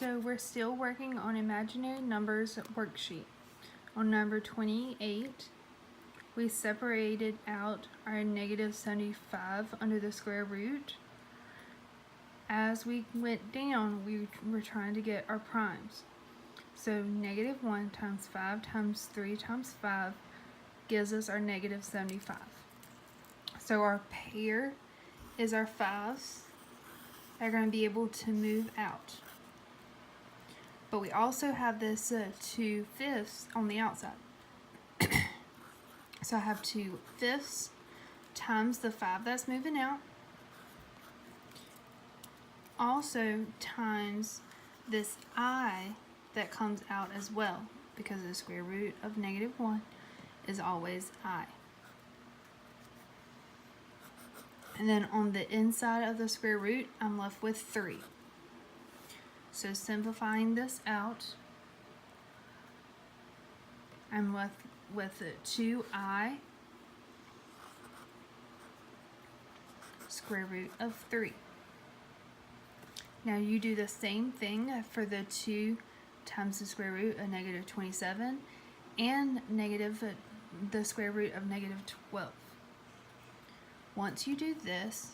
So we're still working on imaginary numbers worksheet. On number 28, we separated out our negative 75 under the square root. As we went down, we were trying to get our primes. So negative 1 times 5 times 3 times 5 gives us our negative 75. So our pair is our 5s. They're going to be able to move out. But we also have this 2 fifths on the outside. So I have 2 fifths times the 5 that's moving out. Also times this I that comes out as well, because the square root of negative 1 is always I. And then on the inside of the square root, I'm left with 3. So simplifying this out, I'm left with 2i square root of 3. Now you do the same thing for the 2 times the square root of negative 27 and the square root of negative 12. Once you do this,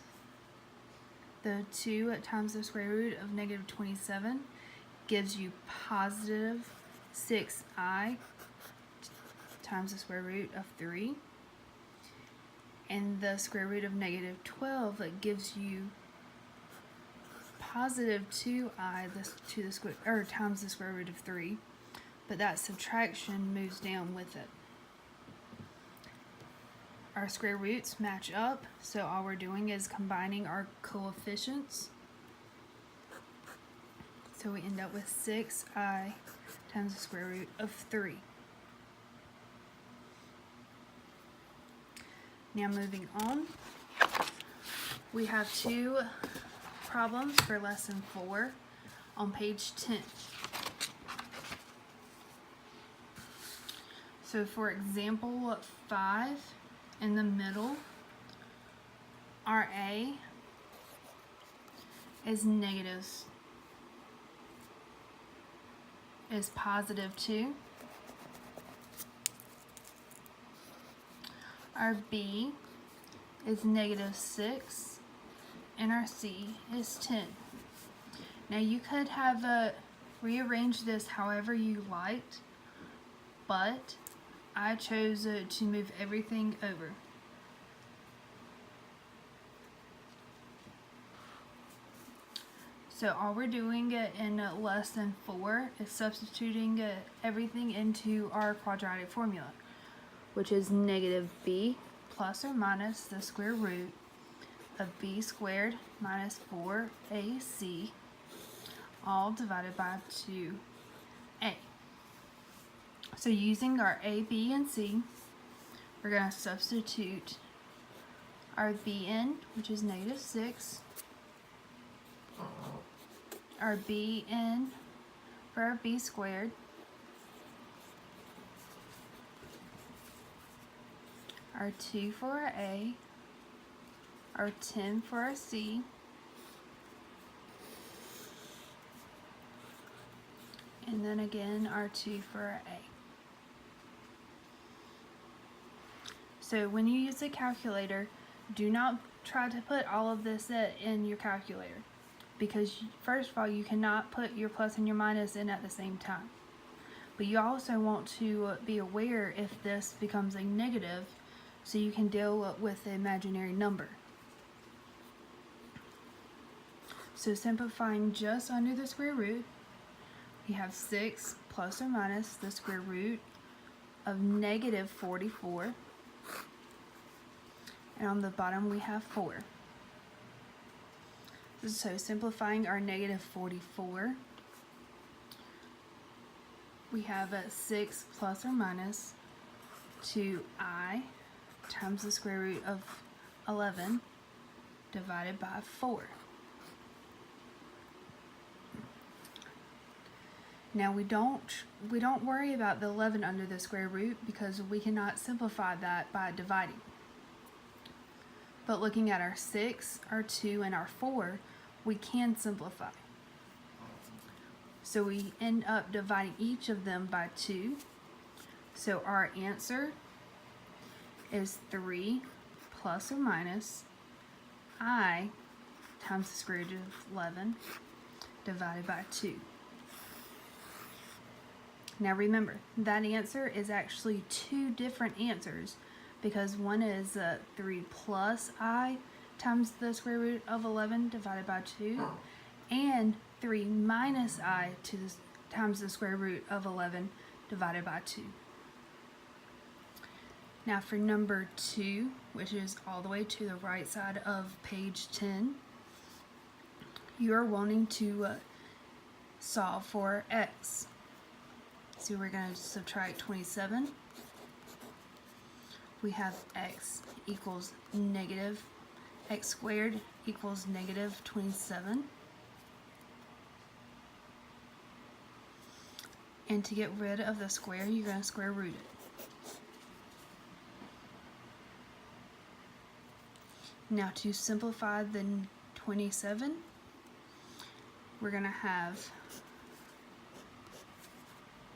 the 2 times the square root of negative 27 gives you positive 6i times the square root of 3. And the square root of negative 12 gives you positive 2i to the square, or times the square root of 3. But that subtraction moves down with it. Our square roots match up, so all we're doing is combining our coefficients. So we end up with 6i times the square root of 3. Now moving on, we have 2 problems for lesson 4 on page 10. So for example 5, in the middle, our A is positive 2. Our B is negative 6. And our C is 10. Now you could have rearranged this however you liked, but I chose to move everything over. So all we're doing in lesson 4 is substituting everything into our quadratic formula, which is negative b plus or minus the square root of b squared minus 4ac, all divided by 2a. So using our a, b, and c, we're going to substitute our b in, which is negative 6, our b in for our b squared, our 2 for our a, our 10 for our c, and then again our 2 for our a. So when you use a calculator, do not try to put all of this in your calculator, because first of all, you cannot put your plus and your minus in at the same time. But you also want to be aware if this becomes a negative, so you can deal with the imaginary number. So simplifying just under the square root, we have 6 plus or minus the square root of negative 44. And on the bottom we have 4. So simplifying our negative 44, we have 6 plus or minus 2i times the square root of 11 divided by 4. Now we don't worry about the 11 under the square root, because we cannot simplify that by dividing. But looking at our 6, our 2, and our 4, we can simplify. So we end up dividing each of them by 2. So our answer is 3 plus or minus I times the square root of 11 divided by 2. Now remember, that answer is actually 2 different answers because one is 3 plus I times the square root of 11 divided by 2 and 3 minus I times the square root of 11 divided by 2. Now for number 2, which is all the way to the right side of page 10, you are wanting to solve for x. So we're going to subtract 27. We have x equals negative, x squared equals negative 27. And to get rid of the square, you're going to square root it. Now to simplify the 27, we're going to have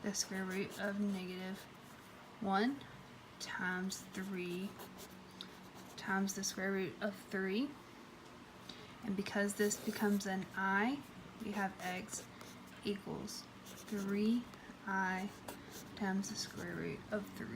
the square root of negative 1 times 3 times the square root of 3. And because this becomes an I, we have x equals 3i times the square root of 3.